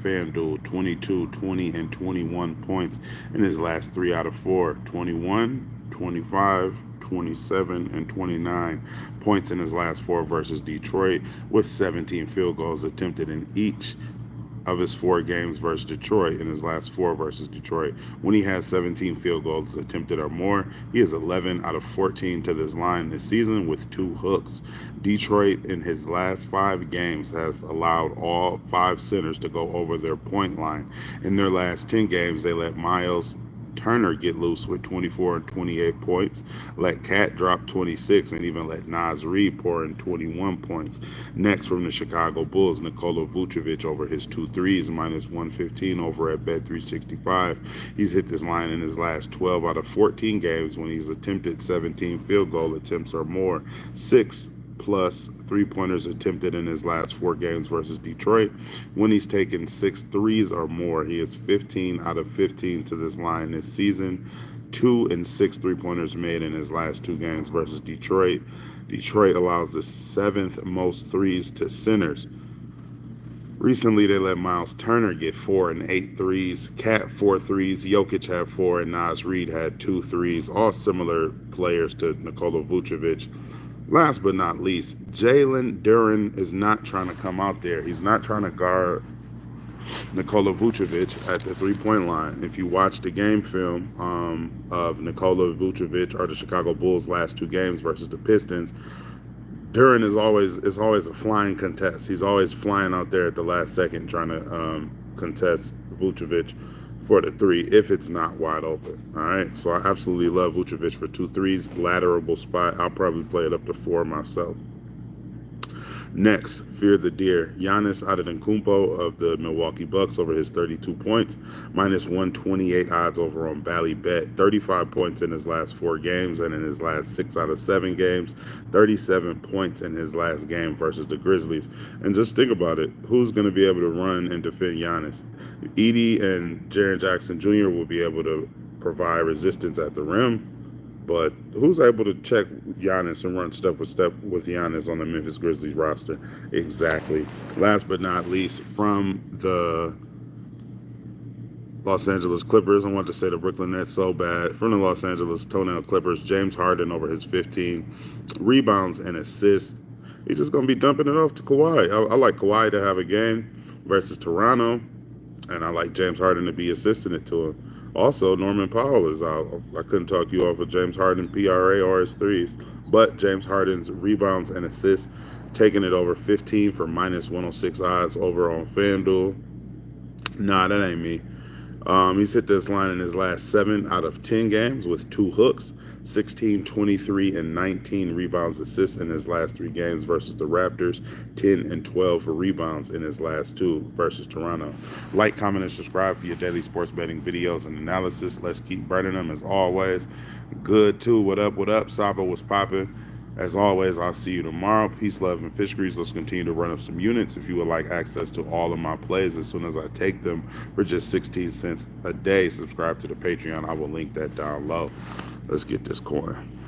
FanDuel, 22, 20, and 21 points in his last 3 out of 4. 21, 25, 27, and 29 points in his last 4 versus Detroit, with 17 field goals attempted in each of his 4 games versus Detroit in his last 4 versus Detroit. When he has 17 field goals attempted or more, he is 11 out of 14 to this line this season with 2 hooks. Detroit in his last 5 games have allowed all 5 centers to go over their point line. In their last 10 games, they let Miles Turner get loose with 24 and 28 points, let Cat drop 26, and even let Naz Reid pour in 21 points. Next, from the Chicago Bulls, Nikola Vucevic over his 2 threes, minus 115 over at Bet365. He's hit this line in his last 12 out of 14 games when he's attempted 17 field goal attempts or more, 6 plus 3-pointers attempted in his last 4 games versus Detroit. When he's taken 6 threes or more, he is 15 out of 15 to this line this season. 2 and 6 3-pointers made in his last 2 games versus Detroit. Detroit allows the 7th most threes to centers. Recently, they let Miles Turner get 4 and 8 threes, Cat 4 threes, Jokic had 4, and Naz Reid had 2 threes, all similar players to Nikola Vucevic. Last but not least, Jalen Duren is not trying to come out there. He's not trying to guard Nikola Vucevic at the 3-point line. If you watch the game film of Nikola Vucevic or the Chicago Bulls' last 2 games versus the Pistons, Duren is always a flying contest. He's always flying out there at the last second trying to contest Vucevic for the 3 if it's not wide open. All right, so I absolutely love Vucevic for 2 threes, laterable spot. I'll probably play it up to 4 myself. Next, Fear the Deer. Giannis Antetokounmpo of the Milwaukee Bucks over his 32 points, minus 128 odds over on Bally Bet. 35 points in his last 4 games, and in his last 6 out of 7 games, 37 points in his last game versus the Grizzlies. And just think about it. Who's going to be able to run and defend Giannis? Edie and Jaren Jackson Jr. will be able to provide resistance at the rim, but who's able to check Giannis and run step with Giannis on the Memphis Grizzlies roster? Exactly. Last but not least, from the Los Angeles Clippers, I want to say the Brooklyn Nets so bad. From the Los Angeles Toenail Clippers, James Harden over his 15 rebounds and assists. He's just going to be dumping it off to Kawhi. I like Kawhi to have a game versus Toronto, and I like James Harden to be assisting it to him. Also, Norman Powell is out. I couldn't talk you off of James Harden PRA or his threes, but James Harden's rebounds and assists, taking it over 15 for minus 106 odds over on FanDuel. Nah, that ain't me. He's hit this line in his last 7 out of 10 games with 2 hooks, 16, 23, and 19 rebounds assists in his last 3 games versus the Raptors, 10 and 12 for rebounds in his last 2 versus Toronto. Like, comment, and subscribe for your daily sports betting videos and analysis. Let's keep burning them as always. Good too. What up? Saba was popping. As always, I'll see you tomorrow. Peace, love, and fish grease. Let's continue to run up some units. If you would like access to all of my plays as soon as I take them for just 16 cents a day, subscribe to the Patreon. I will link that down low. Let's get this coin.